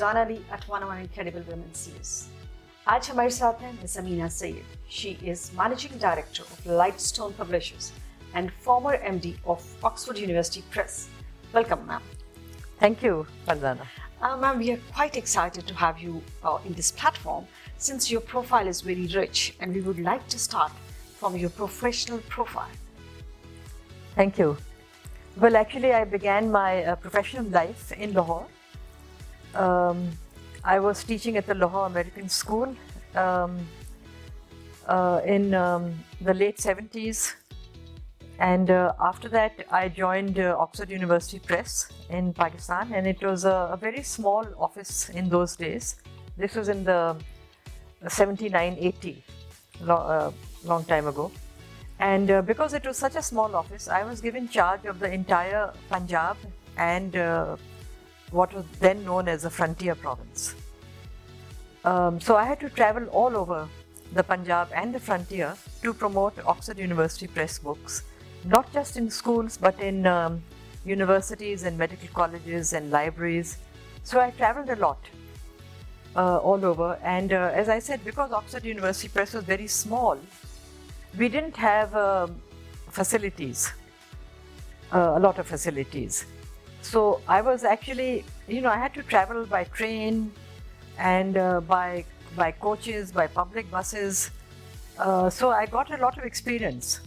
खजाना ली at one of our incredible women series. आज हमारे साथ हैं Miss Ameena Saiyid. She is Managing Director of Lightstone Publishers and former MD of Oxford University Press. Welcome, ma'am. Thank you, Khazana. Ma'am, we are quite excited to have you in this platform since your profile is very rich, and we would like to start from your professional profile. Thank you. Well, actually, I began my professional life in Lahore. I was teaching at the Lahore American School in the late 70s, and after that I joined Oxford University Press in Pakistan, and it was a very small office in those days. This was in the 79-80, long time ago. And because it was such a small office, I was given charge of the entire Punjab and what was then known as the frontier province. So I had to travel all over the Punjab and the frontier to promote Oxford University Press books, not just in schools but in universities and medical colleges and libraries. So I traveled a lot all over, and as I said, because Oxford University Press was very small, we didn't have facilities, a lot of facilities. So I was actually, I had to travel by train and by coaches, by public buses. So I got a lot of experience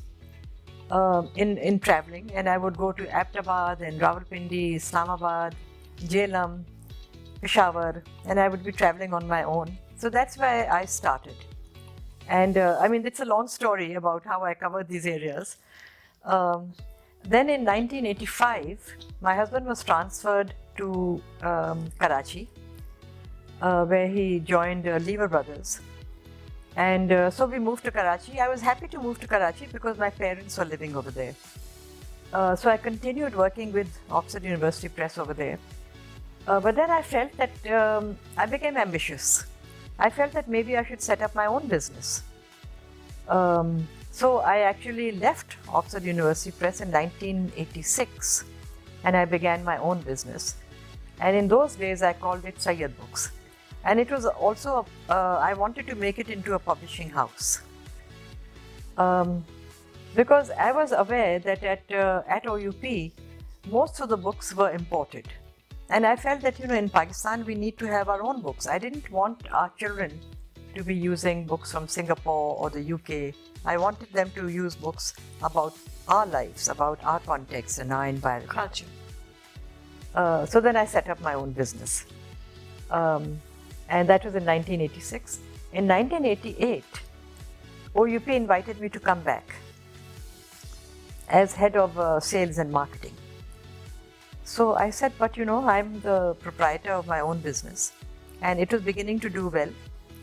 in traveling, and I would go to Ahmedabad and Rawalpindi, Islamabad, Jhelum, Peshawar, and I would be traveling on my own. So that's why I started. And I mean, it's a long story about how I covered these areas. Then in 1985, my husband was transferred to Karachi, where he joined Lever Brothers. And so we moved to Karachi. I was happy to move to Karachi because my parents were living over there. So I continued working with Oxford University Press over there. But then I felt that I became ambitious. I felt that maybe I should set up my own business. So I actually left Oxford University Press in 1986, and I began my own business. And in those days I called it Sayyid Books. And it was also, I wanted to make it into a publishing house. Because I was aware that at OUP, most of the books were imported. And I felt that, in Pakistan, we need to have our own books. I didn't want our children to be using books from Singapore or the UK. I wanted them to use books about our lives, about our context and our environment. Culture. So then I set up my own business. And that was in 1986. In 1988, OUP invited me to come back as head of sales and marketing. So I said, but I'm the proprietor of my own business, and it was beginning to do well.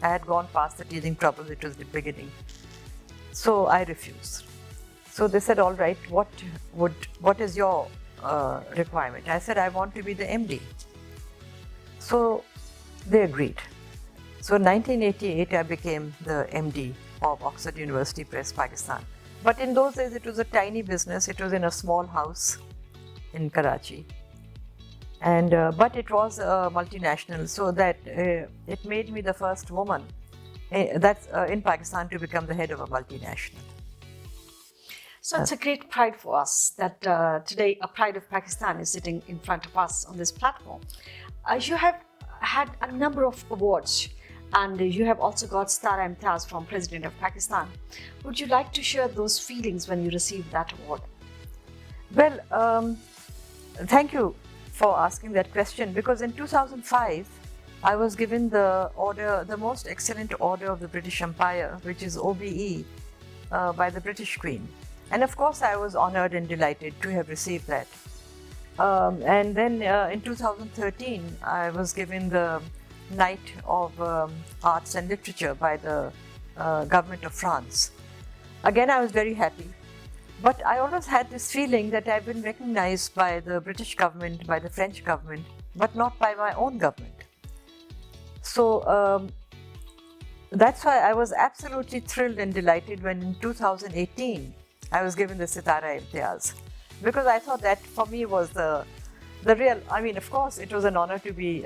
I had gone past the teething trouble, it was the beginning. So I refused. So they said, all right, what is your requirement? I said, I want to be the MD. So they agreed. So in 1988, I became the MD of Oxford University Press, Pakistan. But in those days, it was a tiny business. It was in a small house in Karachi, and but it was multinational, so that it made me the first woman that's in Pakistan to become the head of a multinational. So it's a great pride for us that today a pride of Pakistan is sitting in front of us on this platform. You have had a number of awards, and you have also got Star Imtiaz from President of Pakistan. Would you like to share those feelings when you received that award? Well, thank you for asking that question, because in 2005 I was given the order, the most excellent order of the British Empire, which is OBE, by the British Queen. And of course I was honored and delighted to have received that. And then in 2013 I was given the Knight of Arts and Literature by the government of France. Again, I was very happy. But I always had this feeling that I've been recognized by the British government, by the French government, but not by my own government. So that's why I was absolutely thrilled and delighted when in 2018 I was given the Sitara Imtiaz, because I thought that for me was the real, I mean, of course it was an honor to be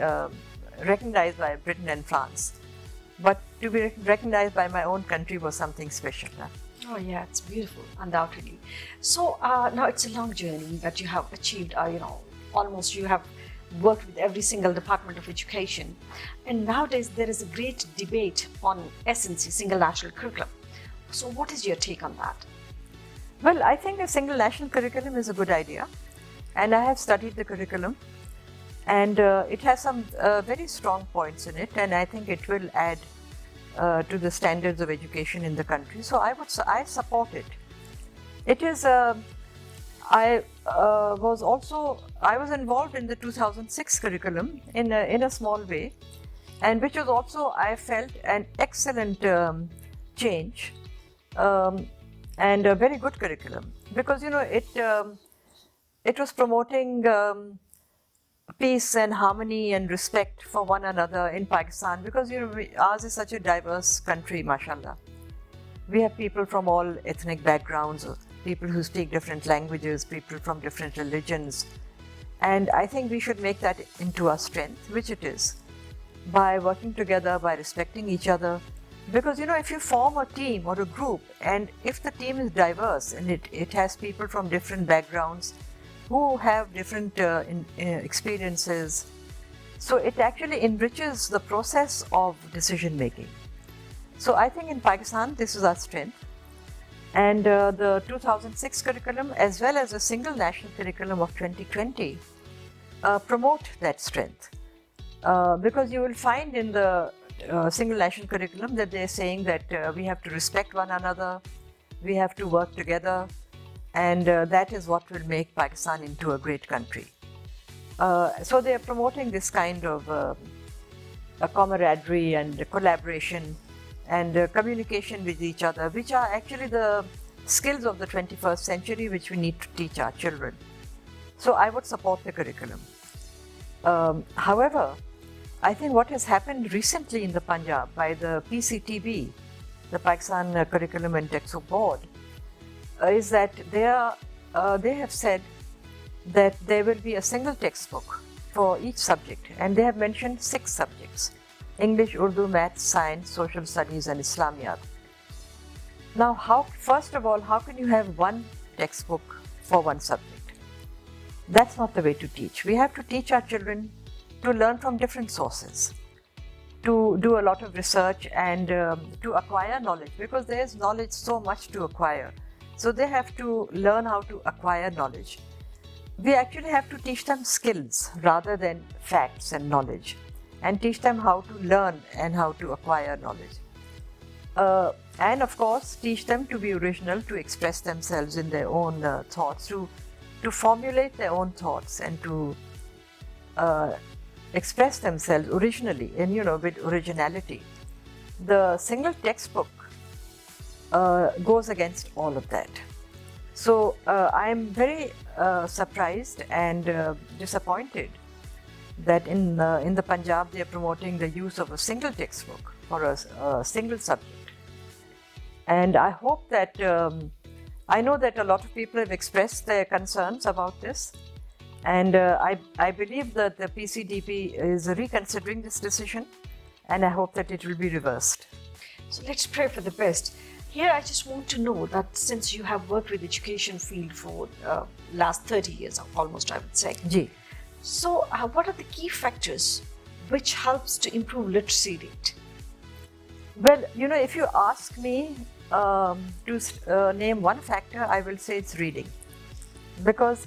recognized by Britain and France. But to be recognized by my own country was something special. Oh yeah, it's beautiful, undoubtedly. So now it's a long journey that you have achieved. Almost you have worked with every single department of education, and nowadays there is a great debate on SNC, Single National Curriculum. So what is your take on that? Well, I think a single national curriculum is a good idea, and I have studied the curriculum, and it has some very strong points in it, and I think it will add to the standards of education in the country. So I support it. It is. I was involved in the 2006 curriculum in a small way, and which was also, I felt, an excellent change and a very good curriculum, because it was promoting peace and harmony and respect for one another in Pakistan, because ours is such a diverse country, mashallah. We have people from all ethnic backgrounds, people who speak different languages, people from different religions, and I think we should make that into our strength, which it is, by working together, by respecting each other. Because if you form a team or a group, and if the team is diverse and it has people from different backgrounds who have different experiences, so it actually enriches the process of decision making. So I think in Pakistan this is our strength, and the 2006 curriculum as well as the single national curriculum of 2020 promote that strength, because you will find in the single national curriculum that they're saying that we have to respect one another, we have to work together, and that is what will make Pakistan into a great country. So they are promoting this kind of a camaraderie and collaboration and communication with each other, which are actually the skills of the 21st century, which we need to teach our children. So I would support the curriculum. However, I think what has happened recently in the Punjab by the PCTB, the Pakistan Curriculum and Textbook Board, is that they have said that there will be a single textbook for each subject, and they have mentioned 6 subjects: English, Urdu, Maths, Science, Social Studies and Islamiyat. Now, first of all, how can you have one textbook for one subject? That's not the way to teach. We have to teach our children to learn from different sources, to do a lot of research and to acquire knowledge, because there's knowledge so much to acquire. So they have to learn how to acquire knowledge. We actually have to teach them skills rather than facts and knowledge, and teach them how to learn and how to acquire knowledge. And of course, teach them to be original, to express themselves in their own thoughts, to formulate their own thoughts and to express themselves originally and with originality. The single textbook goes against all of that. So I am very surprised and disappointed that in the Punjab they are promoting the use of a single textbook for a single subject. And I hope that, I know that a lot of people have expressed their concerns about this, and I believe that the PCDP is reconsidering this decision, and I hope that it will be reversed. So let's pray for the best. Here I just want to know that since you have worked with education field for last 30 years almost, I would say. Ji. So what are the key factors which helps to improve literacy rate? Well, if you ask me to name one factor, I will say it's reading, because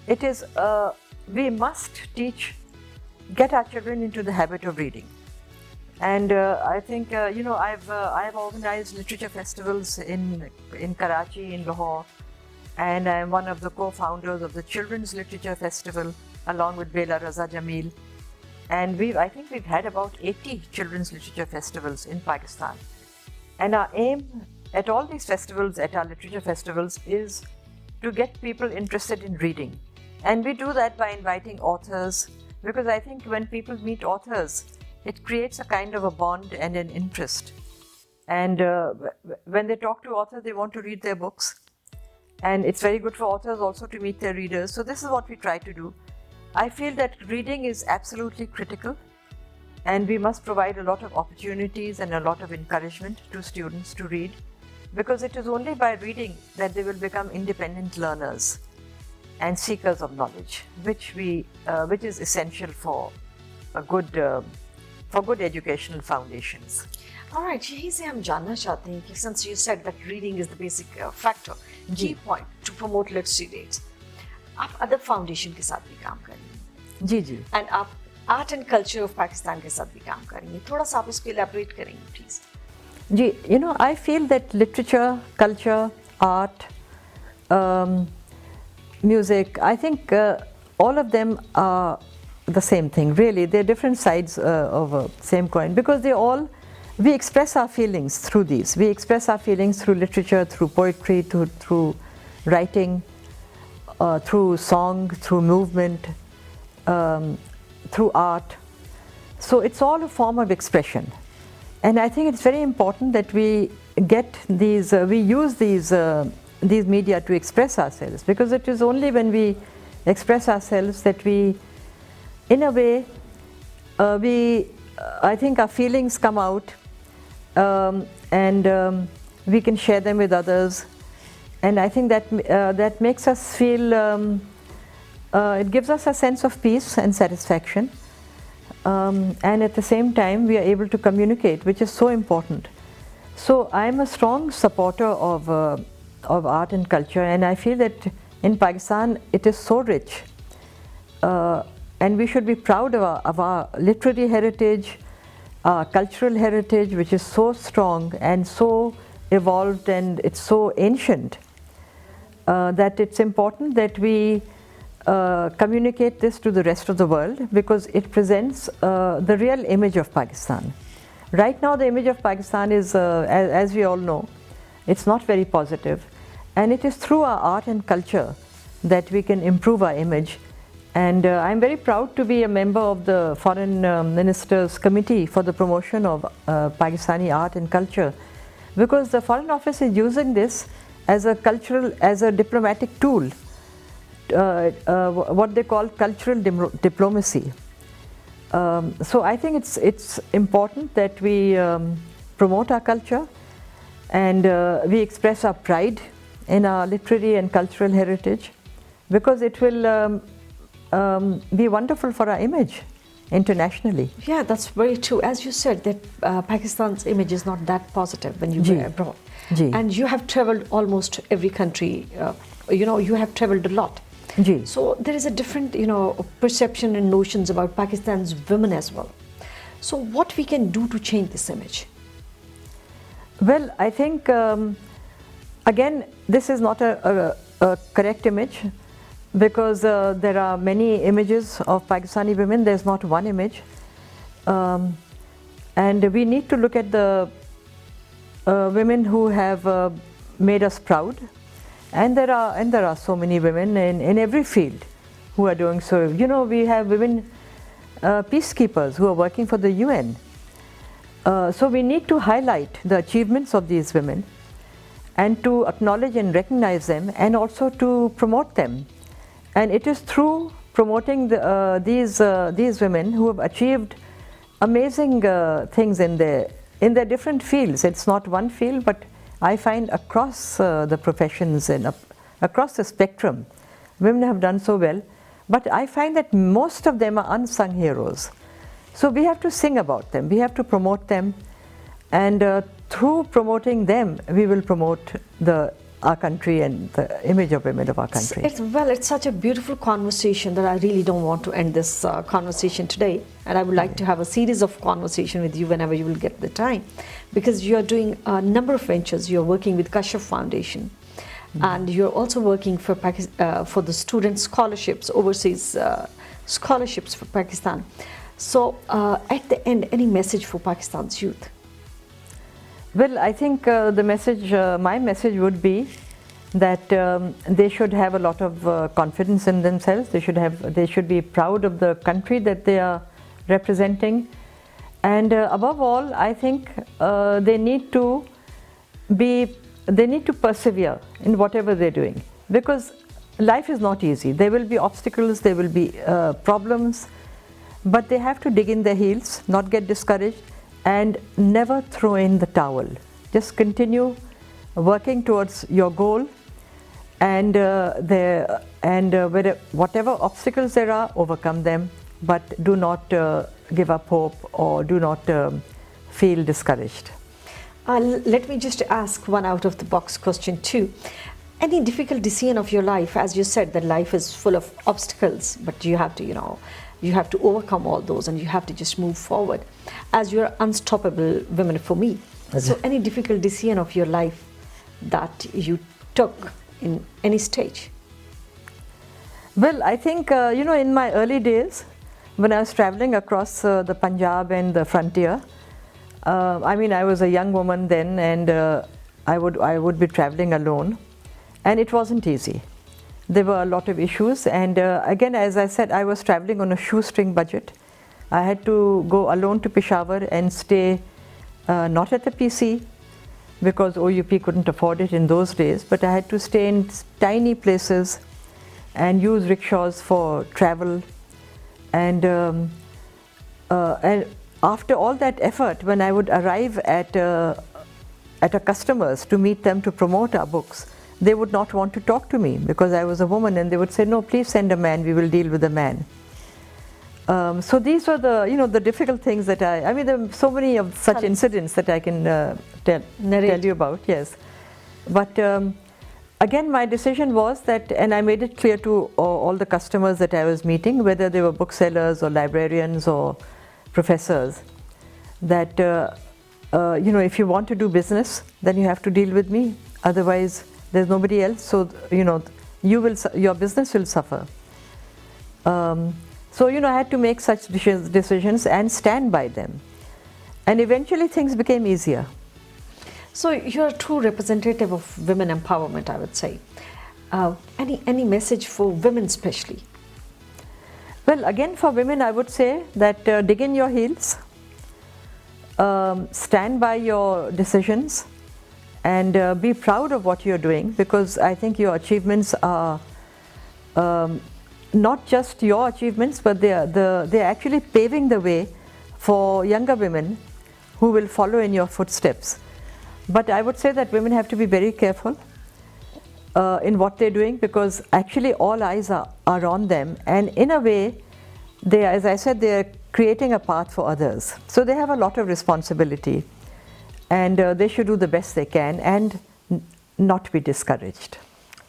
it is we must get our children into the habit of reading. And I think I've organized literature festivals in Karachi, in Lahore, and I am one of the co-founders of the Children's Literature Festival along with Bela Raza Jamil. And I think we've had about 80 children's literature festivals in Pakistan. And our aim at all these festivals, at our literature festivals, is to get people interested in reading. And we do that by inviting authors, because I think when people meet authors, it creates a kind of a bond and an interest. And when they talk to authors, they want to read their books. And it's very good for authors also to meet their readers. So this is what we try to do. I feel that reading is absolutely critical and we must provide a lot of opportunities and a lot of encouragement to students to read, because it is only by reading that they will become independent learners and seekers of knowledge, which is essential for good educational foundations. All right, यहीं से हम जानना चाहते हैं कि since you said that reading is the basic factor, key point to promote literacy rates, आप other foundation के साथ भी काम कर रही हैं। जी जी। And आप art and culture of Pakistan के साथ भी काम कर रही हैं। थोड़ा सा आप इसको elaborate करेंगे, please। Ji, I feel that literature, culture, art, music, I think all of them are the same thing, really. They're different sides of a same coin, because we express our feelings through these. We express our feelings through literature, through poetry, through writing, through song, through movement, through art. So it's all a form of expression. And I think it's very important that we get these, we use these media to express ourselves, because it is only when we express ourselves that we, in a way, I think our feelings come out, and we can share them with others, and I think that makes us feel, it gives us a sense of peace and satisfaction, and at the same time we are able to communicate, which is so important. So I'm a strong supporter of art and culture, and I feel that in Pakistan it is so rich, and we should be proud of our literary heritage, our cultural heritage, which is so strong and so evolved, and it's so ancient, that it's important that we communicate this to the rest of the world, because it presents the real image of Pakistan. Right now the image of Pakistan is, as we all know, it's not very positive, and it is through our art and culture that we can improve our image. And I'm very proud to be a member of the Foreign Ministers Committee for the promotion of Pakistani art and culture, because the Foreign Office is using this as a diplomatic tool, what they call cultural diplomacy. So I think it's important that we promote our culture, and we express our pride in our literary and cultural heritage, because it will be wonderful for our image internationally. Yeah, that's very true. As you said, that Pakistan's image is not that positive when you were abroad. And you have traveled almost every country, you have traveled a lot. So there is a different, perception and notions about Pakistan's women as well. So what we can do to change this image? Well, I think, again, this is not a correct image, because there are many images of Pakistani women. There's not one image, and we need to look at the women who have made us proud, and there are so many women in every field who are doing so. We have women peacekeepers who are working for the UN. So we need to highlight the achievements of these women, and to acknowledge and recognize them, and also to promote them. And it is through promoting these women who have achieved amazing things in their different fields. It's not one field, but I find across the professions and across the spectrum, women have done so well. But I find that most of them are unsung heroes. So we have to sing about them, we have to promote them, and through promoting them, we will promote our country and the image of women of our country. It's such a beautiful conversation that I really don't want to end this conversation today, and I would like to have a series of conversation with you whenever you will get the time, because you are doing a number of ventures. You're working with Kashyap Foundation, and you're also working for the student scholarships, overseas scholarships for Pakistan. So at the end, any message for Pakistan's youth? Well, I think my message would be that they should have a lot of confidence in themselves. They should be proud of the country that they are representing, and above all, I think they need to persevere in whatever they're doing, because life is not easy. There will be obstacles, there will be problems, but they have to dig in their heels, not get discouraged, and never throw in the towel. Just continue working towards your goal, and whatever obstacles there are, overcome them, but do not give up hope or do not feel discouraged. Let me just ask one out of the box question too. Any difficult decision of your life, as you said that life is full of obstacles, but you have to, you have to overcome all those and you have to just move forward. As you're unstoppable women for me. So any difficult decision of your life that you took in any stage? Well, I think, in my early days, when I was traveling across the Punjab and the frontier, I was a young woman then, and I would be traveling alone, and it wasn't easy. There were a lot of issues, and again, as I said, I was traveling on a shoestring budget. I had to go alone to Peshawar and stay not at the PC, because OUP couldn't afford it in those days, but I had to stay in tiny places and use rickshaws for travel. And after all that effort, when I would arrive at a customers to meet them to promote our books, they would not want to talk to me because I was a woman, and they would say, "No, please send a man, we will deal with the man." So these were the difficult things that there are so many of such incidents that I can tell you about, yes. But again, my decision was that, and I made it clear to all the customers that I was meeting, whether they were booksellers or librarians or professors, that if you want to do business, then you have to deal with me. Otherwise, there's nobody else. So your business will suffer. So I had to make such decisions and stand by them, and eventually things became easier. So you're a true representative of women empowerment, I would say. Any message for women especially? Well, again, for women, I would say that dig in your heels, stand by your decisions, and be proud of what you're doing, because I think your achievements are not just your achievements, but they're actually paving the way for younger women who will follow in your footsteps. But I would say that women have to be very careful in what they're doing, because actually all eyes are on them, and in a way, as I said, they're creating a path for others. So they have a lot of responsibility, and they should do the best they can and not be discouraged.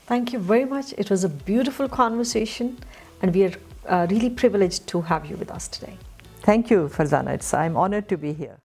Thank you very much. It was a beautiful conversation, and we are really privileged to have you with us today. Thank you, Farzana. I'm honored to be here.